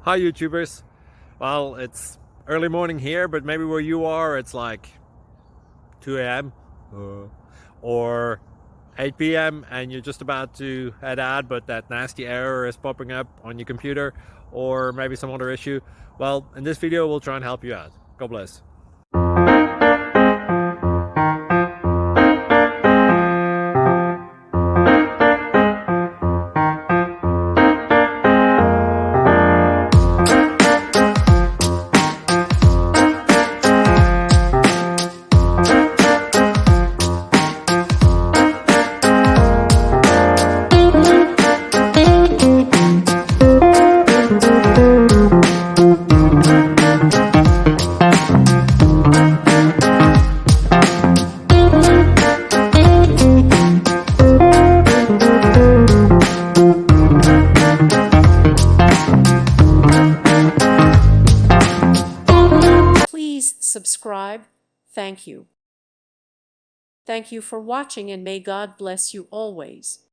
Hi YouTubers. Well, it's early morning here, but maybe where you are it's like 2 a.m. or 8 p.m. and you're just about to head out, but that nasty error is popping up on your computer, or maybe some other issue. Well, in this video we'll try and help you out. God bless. Please subscribe. Thank you. Thank you for watching, and may God bless you always.